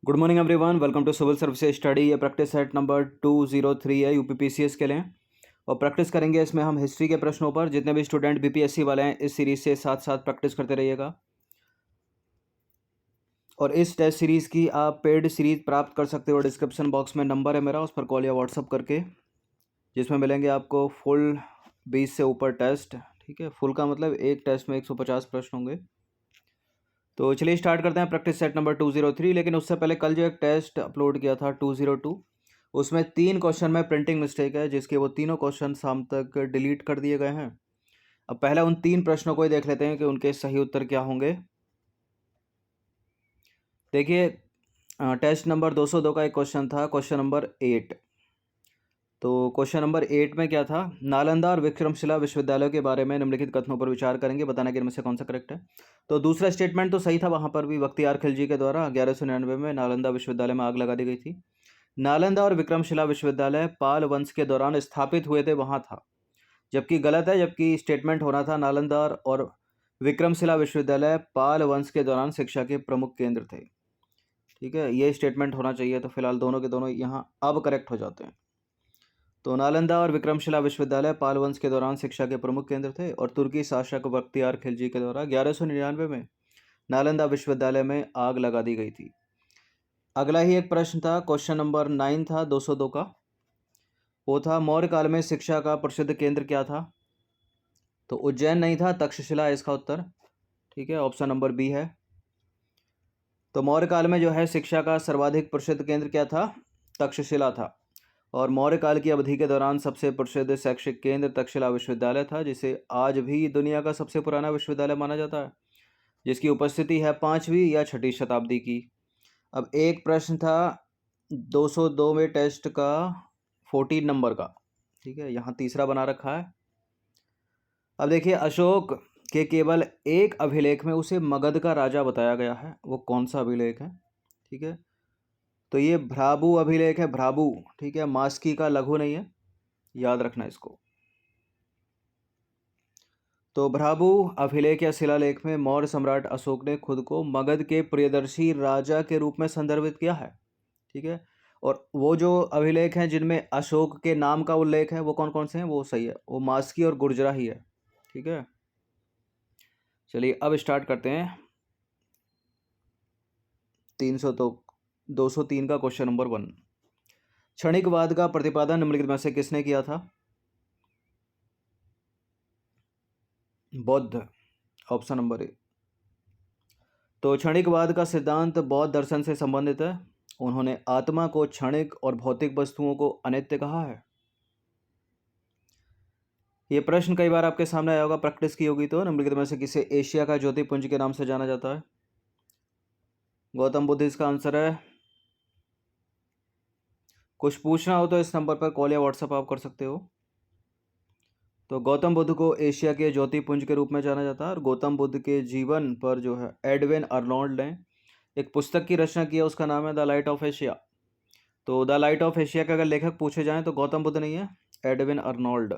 Good morning everyone, welcome to civil services study. ये practice set number 203 है UPPCS के लिए। और प्रैक्टिस करेंगे इसमें हम हिस्ट्री के प्रश्नों पर। जितने भी स्टूडेंट बीपीएससी वाले हैं इस सीरीज से साथ साथ प्रैक्टिस करते रहिएगा। और इस टेस्ट सीरीज़ की आप पेड सीरीज प्राप्त कर सकते हो। डिस्क्रिप्शन बॉक्स में नंबर है मेरा, उस पर कॉल या व्हाट्सअप करके, जिसमें मिलेंगे आपको फुल 20 से ऊपर टेस्ट। ठीक है, फुल का मतलब एक टेस्ट में 150 प्रश्न होंगे। तो चलिए स्टार्ट करते हैं प्रैक्टिस सेट नंबर 203। लेकिन उससे पहले कल जो एक टेस्ट अपलोड किया था 202, उसमें 3 क्वेश्चन में प्रिंटिंग मिस्टेक है, जिसके वो तीनों क्वेश्चन शाम तक डिलीट कर दिए गए हैं। अब पहले उन 3 प्रश्नों को ही देख लेते हैं कि उनके सही उत्तर क्या होंगे। देखिए, टेस्ट नंबर 202 का एक क्वेश्चन था, क्वेश्चन नंबर 8। तो क्वेश्चन नंबर 8 में क्या था, नालंदा और विक्रमशिला विश्वविद्यालय के बारे में निम्नलिखित कथनों पर विचार करेंगे, बताना कि इनमें से कौन सा करेक्ट है। तो दूसरा स्टेटमेंट तो सही था, वहां पर भी बख्तियार खिलजी के द्वारा 1199 में नालंदा विश्वविद्यालय में आग लगा दी गई थी। नालंदा और विक्रमशिला विश्वविद्यालय पाल वंश के दौरान स्थापित हुए थे, वहां था। जबकि गलत है, जबकि स्टेटमेंट होना था नालंदा और विक्रमशिला विश्वविद्यालय पाल वंश के दौरान शिक्षा के प्रमुख केंद्र थे। ठीक है, ये स्टेटमेंट होना चाहिए। तो फिलहाल दोनों के दोनों यहाँ अब करेक्ट हो जाते हैं। तो नालंदा और विक्रमशिला विश्वविद्यालय पाल वंश के दौरान शिक्षा के प्रमुख केंद्र थे और तुर्की शासक बख्तियार खिलजी के द्वारा 1199 में नालंदा विश्वविद्यालय में आग लगा दी गई थी। अगला ही एक प्रश्न था, क्वेश्चन नंबर 9 था 202 का। वो था, मौर्य काल में शिक्षा का प्रसिद्ध केंद्र क्या था। तो उज्जैन नहीं था, तक्षशिला है इसका उत्तर। ठीक है, ऑप्शन नंबर बी है। तो मौर्य काल में जो है शिक्षा का सर्वाधिक प्रसिद्ध केंद्र क्या था, तक्षशिला था। और मौर्य काल की अवधि के दौरान सबसे प्रसिद्ध शैक्षिक केंद्र तक्षशिला विश्वविद्यालय था, जिसे आज भी दुनिया का सबसे पुराना विश्वविद्यालय माना जाता है, जिसकी उपस्थिति है 5वीं या 6वीं शताब्दी की। अब एक प्रश्न था 202 में टेस्ट का 14 नंबर का। ठीक है, यहाँ तीसरा बना रखा है। अब देखिए, अशोक के केवल एक अभिलेख में उसे मगध का राजा बताया गया है, वो कौन सा अभिलेख है। ठीक है, तो ये भ्राबु अभिलेख है, भ्राबु। ठीक है, मास्की का लघु नहीं है, याद रखना इसको। तो भ्राबु अभिलेख या शिलालेख में मौर्य सम्राट अशोक ने खुद को मगध के प्रियदर्शी राजा के रूप में संदर्भित किया है। ठीक है, और वो जो अभिलेख हैं जिनमें अशोक के नाम का उल्लेख है वो कौन कौन से हैं, वो सही है, वो मास्की और गुर्जरा ही है। ठीक है, चलिए अब स्टार्ट करते हैं 203 का क्वेश्चन नंबर 1। क्षणिकवाद का प्रतिपादन निम्नलिखित में से किसने किया था। बौद्ध, ऑप्शन नंबर ए। तो क्षणिकवाद का सिद्धांत बौद्ध दर्शन से संबंधित है। उन्होंने आत्मा को क्षणिक और भौतिक वस्तुओं को अनित्य कहा है। ये प्रश्न कई बार आपके सामने आया होगा, प्रैक्टिस की होगी तो। निम्नलिखित में से किसे एशिया का ज्योतिपुंज के नाम से जाना जाता है। गौतम बुद्ध इसका आंसर है। कुछ पूछना हो तो इस नंबर पर कॉल या व्हाट्सएप आप कर सकते हो। तो गौतम बुद्ध को एशिया के ज्योतिपुंज के रूप में जाना जाता है। और गौतम बुद्ध के जीवन पर जो है एडविन अर्नोल्ड ने एक पुस्तक की रचना की है, उसका नाम है द लाइट ऑफ एशिया। तो द लाइट ऑफ एशिया के अगर लेखक पूछे जाएं तो गौतम बुद्ध नहीं है, एडविन अर्नोल्ड।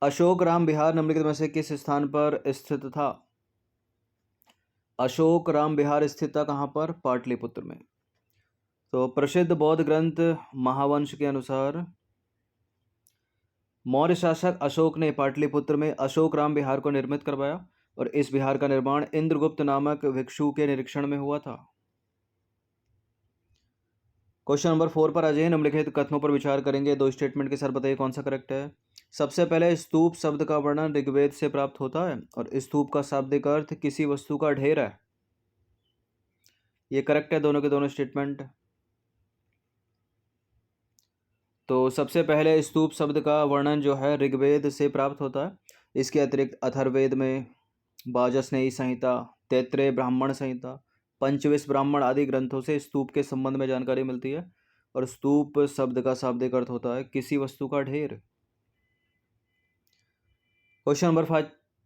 अशोक राम विहार निम्नलिखित में से किस स्थान पर स्थित था। अशोक राम विहार स्थित था कहाँ पर, पाटलिपुत्र में। तो प्रसिद्ध बौद्ध ग्रंथ महावंश के अनुसार मौर्य शासक अशोक ने पाटलिपुत्र में अशोक राम विहार को निर्मित करवाया और इस विहार का निर्माण इंद्रगुप्त नामक भिक्षु के निरीक्षण में हुआ था। क्वेश्चन नंबर 4 पर आ जाइए। निम्नलिखित कथनों पर विचार करेंगे, दो स्टेटमेंट के साथ बताइए कौन सा करेक्ट है। सबसे पहले, स्तूप शब्द का वर्णन ऋग्वेद से प्राप्त होता है और स्तूप का शाब्दिक अर्थ किसी वस्तु का ढेर है। ये करेक्ट है, दोनों के दोनों स्टेटमेंट। तो सबसे पहले स्तूप शब्द का वर्णन जो है ऋग्वेद से प्राप्त होता है। इसके अतिरिक्त अथर्ववेद में, वाजस्नेयी संहिता, तैत्रेय ब्राह्मण संहिता, पंचविश ब्राह्मण आदि ग्रंथों से स्तूप के संबंध में जानकारी मिलती है। और स्तूप शब्द का शाब्दिक अर्थ होता है किसी वस्तु का ढेर। क्वेश्चन नंबर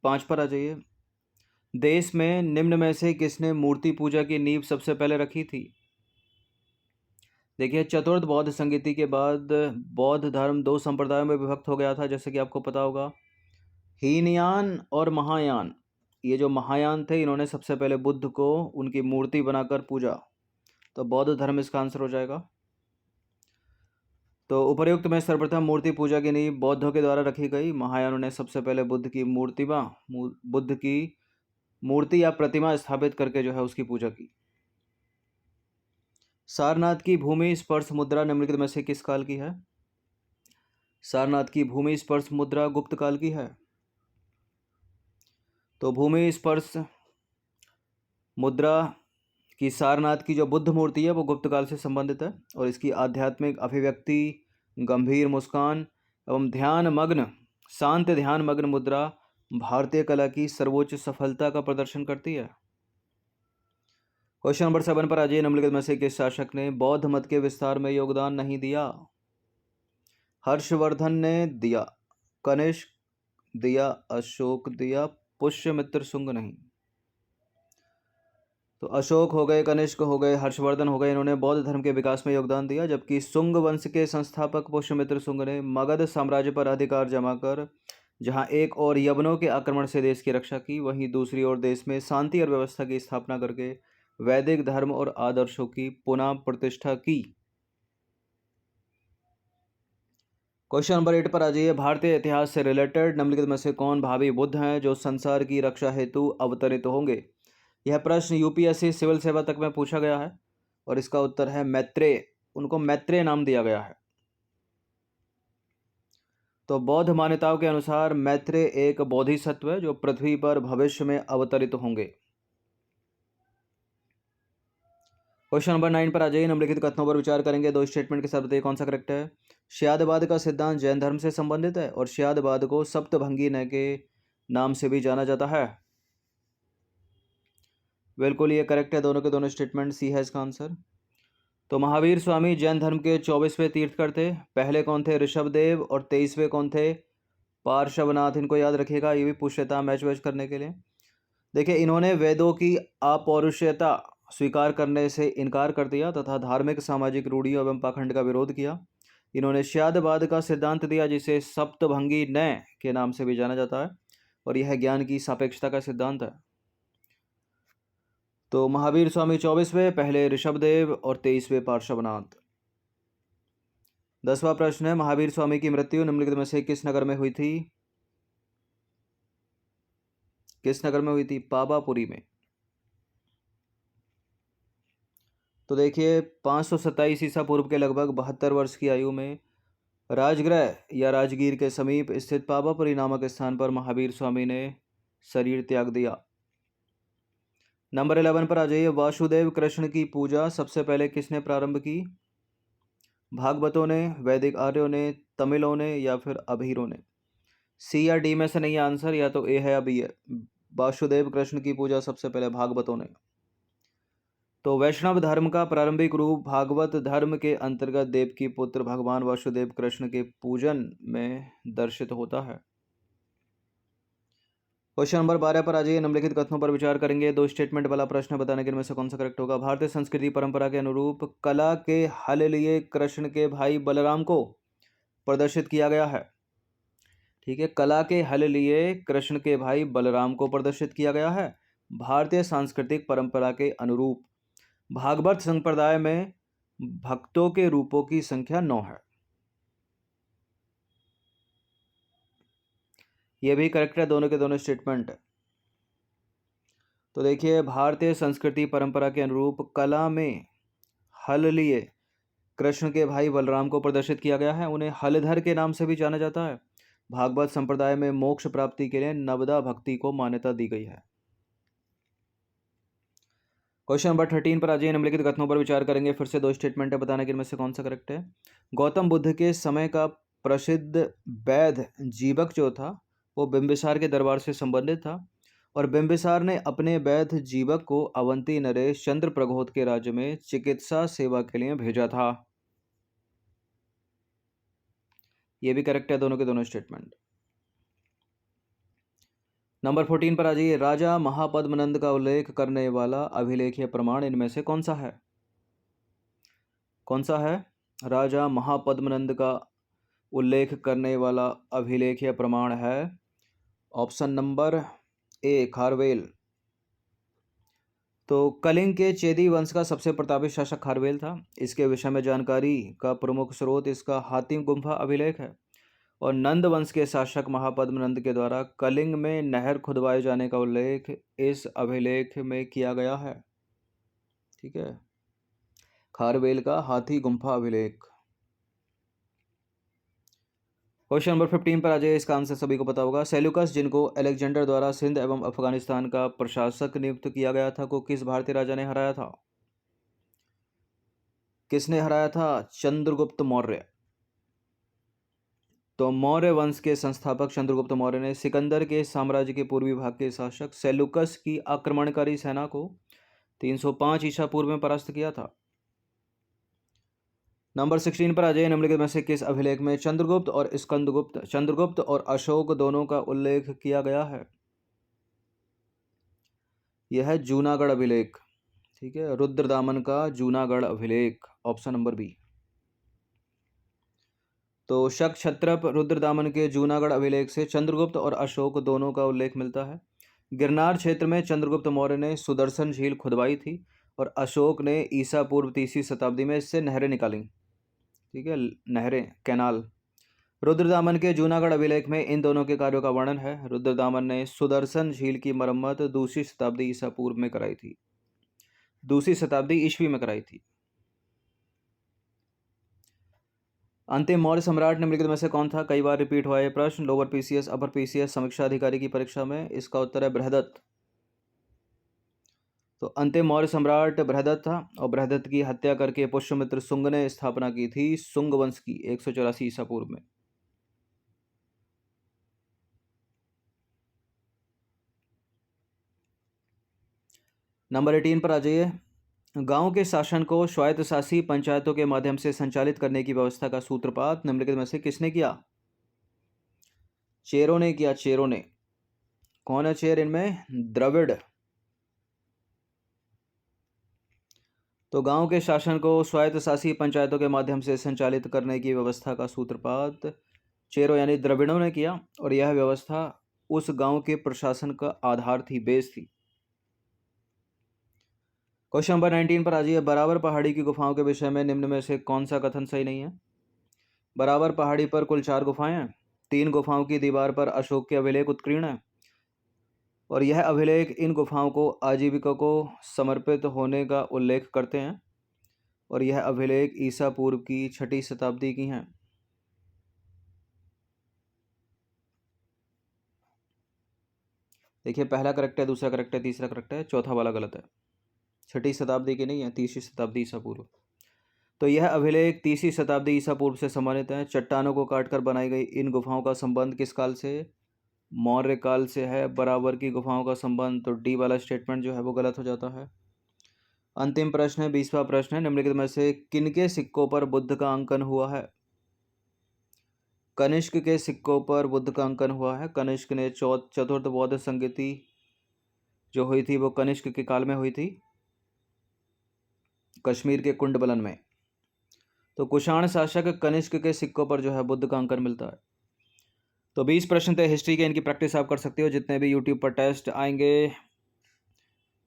5 पर आ जाइए। देश में निम्न में से किसने मूर्ति पूजा की नींव सबसे पहले रखी थी। देखिए, चतुर्थ बौद्ध संगीति के बाद बौद्ध धर्म 2 संप्रदायों में विभक्त हो गया था, जैसे कि आपको पता होगा, हीनयान और महायान। ये जो महायान थे इन्होंने सबसे पहले बुद्ध को उनकी मूर्ति बनाकर पूजा, तो बौद्ध धर्म इसका आंसर हो जाएगा। तो उपर्युक्त में सर्वप्रथम मूर्ति पूजा की नींव बौद्धों के द्वारा रखी गई। महायानों ने सबसे पहले बुद्ध की मूर्ति या प्रतिमा स्थापित करके जो है उसकी पूजा की। सारनाथ की भूमि स्पर्श मुद्रा निम्नलिखित में से किस काल की है? सारनाथ की भूमि स्पर्श मुद्रा गुप्त काल की है। तो भूमि स्पर्श मुद्रा की सारनाथ की जो बुद्ध मूर्ति है वो गुप्त काल से संबंधित है और इसकी आध्यात्मिक अभिव्यक्ति, गंभीर मुस्कान एवं शांत ध्यान मग्न मुद्रा भारतीय कला की सर्वोच्च सफलता का प्रदर्शन करती है। क्वेश्चन नंबर 7 पर आ जाइए। निम्नलिखित में से किस शासक ने बौद्ध मत के विस्तार में योगदान नहीं दिया? हर्षवर्धन ने दिया, कनिष्क दिया, अशोक दिया, पुष्यमित्र शुंग नहीं। तो अशोक हो गए, कनिष्क हो गए, हर्षवर्धन हो गए, इन्होंने बौद्ध धर्म के विकास में योगदान दिया, जबकि शुंग वंश के संस्थापक पुष्यमित्र शुंग ने मगध साम्राज्य पर अधिकार जमाकर जहां एक और यवनों के आक्रमण से देश की रक्षा की, वहीं दूसरी ओर देश में शांति और व्यवस्था की स्थापना करके वैदिक धर्म और आदर्शों की पुनः प्रतिष्ठा की। क्वेश्चन नंबर 8 पर आ जाइए। भारतीय इतिहास से रिलेटेड निम्नलिखित में से कौन भावी बुद्ध हैं जो संसार की रक्षा हेतु अवतरित होंगे? यह प्रश्न यूपीएससी सिविल सेवा तक में पूछा गया है और इसका उत्तर है मैत्रेय। उनको मैत्रेय नाम दिया गया है। तो बौद्ध मान्यताओं के अनुसार मैत्रेय एक बोधिसत्व है जो पृथ्वी पर भविष्य में अवतरित होंगे। क्वेश्चन नंबर 9 पर आ जाइए। निम्नलिखित कथनों पर विचार करेंगे। दो स्टेटमेंट के साथ बताइए कौन सा करेक्ट है। श्यादवाद का सिद्धांत जैन धर्म से संबंधित है और श्यादवाद को सप्तभंगी नय के नाम से भी जाना जाता है। बिल्कुल ये करेक्ट है, दोनों के दोनों स्टेटमेंट। सी है इसका आंसर। तो महावीर स्वामी जैन धर्म के 24वें तीर्थकर थे। पहले कौन थे? ऋषभदेव। और 23वें कौन थे? पार्श्वनाथ। इनको याद रखिएगा, ये भी पूछता मैच वैच करने के लिए। देखिए, इन्होंने वेदों की अपौरुषेयता स्वीकार करने से इनकार कर दिया तथा धार्मिक सामाजिक रूढ़ियों एवं पाखंड का विरोध किया। इन्होंने श्यादवाद का सिद्धांत दिया जिसे सप्तभंगी नय के नाम से भी जाना जाता है और यह ज्ञान की सापेक्षता का सिद्धांत है। तो महावीर स्वामी 24वें, पहले ऋषभदेव और 23वें पार्श्वनाथ। 10वां प्रश्न है, महावीर स्वामी की मृत्यु निम्नलिखित में से किस नगर में हुई थी? किस नगर में हुई थी? पावापुरी में। तो देखिए, 527 ईसा पूर्व के लगभग 72 वर्ष की आयु में राजगृह या राजगीर के समीप स्थित पावापुरी नामक स्थान पर महावीर स्वामी ने शरीर त्याग दिया। नंबर 11 पर आ जाइए। वासुदेव कृष्ण की पूजा सबसे पहले किसने प्रारंभ की? भागवतों ने, वैदिक आर्यों ने, तमिलों ने या फिर अभीरों ने? सी या डी में से नहीं है आंसर, या तो ए है या बी है। वासुदेव कृष्ण की पूजा सबसे पहले भागवतों ने। तो वैष्णव धर्म का प्रारंभिक रूप भागवत धर्म के अंतर्गत देवकी पुत्र भगवान वासुदेव कृष्ण के पूजन में दर्शित होता है। क्वेश्चन नंबर 12 पर आ जाइए। निम्नलिखित कथनों पर विचार करेंगे। दो स्टेटमेंट वाला प्रश्न बताने के इनमें से कौन सा करेक्ट होगा। भारतीय संस्कृति परंपरा के अनुरूप कला के हल लिए कृष्ण के भाई बलराम को प्रदर्शित किया गया है। ठीक है, कला के हल लिए कृष्ण के भाई बलराम को प्रदर्शित किया गया है। भारतीय सांस्कृतिक परंपरा के अनुरूप भागवत संप्रदाय में भक्तों के रूपों की संख्या 9 है। यह भी करेक्ट है, दोनों के दोनों स्टेटमेंट। तो देखिए, भारतीय संस्कृति परंपरा के अनुरूप कला में हल लिए कृष्ण के भाई बलराम को प्रदर्शित किया गया है। उन्हें हलधर के नाम से भी जाना जाता है। भागवत संप्रदाय में मोक्ष प्राप्ति के लिए नवदा भक्ति को मान्यता दी गई है। क्वेश्चन नंबर 13 पर आ जाइए। निम्नलिखित कथनों पर विचार करेंगे। फिर से दो स्टेटमेंट है, बताने के इनमें से कौन सा करेक्ट है। गौतम बुद्ध के समय का प्रसिद्ध वैद्य जीवक जो था वो बिंबिसार के दरबार से संबंधित था और बिंबिसार ने अपने वैद्य जीवक को अवंती नरेश चंद्र प्रघोत के राज्य में चिकित्सा सेवा के लिए भेजा था। यह भी करेक्ट है, दोनों के दोनों स्टेटमेंट। नंबर 14 पर आ जाइए। राजा महापद्मनंद का उल्लेख करने वाला अभिलेखीय प्रमाण इनमें से कौन सा है? कौन सा है? राजा महापद्मनंद का उल्लेख करने वाला अभिलेखीय प्रमाण है ऑप्शन नंबर ए खारवेल। तो कलिंग के चेदी वंश का सबसे प्रतापी शासक खारवेल था। इसके विषय में जानकारी का प्रमुख स्रोत इसका हातिम गुम्फा अभिलेख है। और नंद वंश के शासक महापद्म नंद के द्वारा कलिंग में नहर खुदवाए जाने का उल्लेख इस अभिलेख में किया गया है। ठीक है, खारवेल का हाथी गुम्फा अभिलेख। क्वेश्चन नंबर 15 पर आ जाइए। इसका आंसर सभी को पता होगा। सेल्यूकस, जिनको अलेक्जेंडर द्वारा सिंध एवं अफगानिस्तान का प्रशासक नियुक्त किया गया था, को किस भारतीय राजा ने हराया था? किसने हराया था? चंद्रगुप्त मौर्य। तो मौर्य वंश के संस्थापक चंद्रगुप्त मौर्य ने सिकंदर के साम्राज्य के पूर्वी भाग के शासक सेल्यूकस की आक्रमणकारी सेना को 305 ईसा पूर्व में परास्त किया था। नंबर 16 पर आ जाइए। निम्नलिखित में से किस अभिलेख में चंद्रगुप्त और अशोक दोनों का उल्लेख किया गया है? यह है जूनागढ़ अभिलेख। ठीक है, रुद्रदामन का जूनागढ़ अभिलेख, ऑप्शन नंबर बी। तो शक क्षत्रप रुद्रदामन के जूनागढ़ अभिलेख से चंद्रगुप्त और अशोक दोनों का उल्लेख मिलता है। गिरनार क्षेत्र में चंद्रगुप्त मौर्य ने सुदर्शन झील खुदवाई थी और अशोक ने ईसा पूर्व 3वीं शताब्दी में इससे नहरें निकाली। ठीक है, नहरें, कैनाल। रुद्रदामन के जूनागढ़ अभिलेख में इन दोनों के कार्यों का वर्णन है। रुद्रदामन ने सुदर्शन झील की मरम्मत 2वीं शताब्दी ईसा पूर्व में कराई थी, 2वीं शताब्दी ईस्वी में कराई थी। अंतिम मौर्य सम्राट निम्नलिखित में से कौन था? कई बार रिपीट हुआ यह प्रश्न लोअर पीसीएस, अपर पीसीएस, समीक्षा अधिकारी की परीक्षा में। इसका उत्तर है बृहदत्त। तो अंतिम मौर्य सम्राट बृहदत्त था और बृहदत्त की हत्या करके पुष्यमित्र शुंग ने स्थापना की थी शुंग वंश की 184 ईसा पूर्व में। नंबर 18 पर आ जाइए। गांव के शासन को स्वायत्तशासी पंचायतों के माध्यम से संचालित करने की व्यवस्था का सूत्रपात निम्नलिखित में से किसने किया? चेरों ने किया, चेरों ने। कौन है चेर इनमें? द्रविड़। तो गांव के शासन को स्वायत्तशासी पंचायतों के माध्यम से संचालित करने की व्यवस्था का सूत्रपात चेरों यानी द्रविड़ों ने किया और यह व्यवस्था उस गांव के प्रशासन का आधार थी, बेस थी। क्वेश्चन नंबर 19 पर आ जाइए। बराबर पहाड़ी की गुफाओं के विषय में निम्न में से कौन सा कथन सही नहीं है? बराबर पहाड़ी पर कुल 4 गुफाएं हैं। 3 गुफाओं की दीवार पर अशोक के अभिलेख उत्कीर्ण है और यह अभिलेख इन गुफाओं को आजीविका को समर्पित होने का उल्लेख करते हैं और यह अभिलेख ईसा पूर्व की 6वीं शताब्दी की हैं। देखिए, पहला करेक्ट है, दूसरा करेक्ट है, तीसरा करेक्ट है, चौथा वाला गलत है। 6वीं शताब्दी की नहीं है, 3वीं शताब्दी ईसा पूर्व। तो यह अभिलेख 3वीं शताब्दी ईसा पूर्व से संबंधित है। चट्टानों को काटकर बनाई गई इन गुफाओं का संबंध किस काल से? मौर्य काल से है। बराबर की गुफाओं का संबंध, तो डी वाला स्टेटमेंट जो है वो गलत हो जाता है। अंतिम प्रश्न है, 20वां प्रश्न है। निम्नलिखित में से किनके सिक्कों पर बुद्ध का अंकन हुआ है? कनिष्क के सिक्कों पर बुद्ध का अंकन हुआ है। कनिष्क ने चतुर्थ बौद्ध संगति जो हुई थी वो कनिष्क के काल में हुई थी, कश्मीर के कुंडबलन में। तो कुषाण शासक कनिष्क के सिक्कों पर जो है बुद्ध का अंकन मिलता है। तो 20 प्रश्न थे हिस्ट्री के, इनकी प्रैक्टिस आप कर सकते हो। जितने भी यूट्यूब पर टेस्ट आएंगे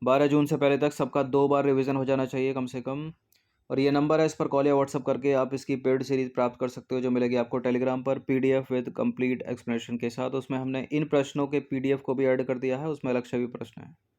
12 जून से पहले तक सबका 2 बार रिवीजन हो जाना चाहिए कम से कम। और ये नंबर है, इस पर कॉल या व्हाट्सअप करके आप इसकी पेड सीरीज प्राप्त कर सकते हो, जो मिलेगी आपको टेलीग्राम पर PDF विद कंप्लीट एक्सप्लेनेशन के साथ। उसमें हमने इन प्रश्नों के PDF को भी ऐड कर दिया है, उसमें अलग से भी प्रश्न है।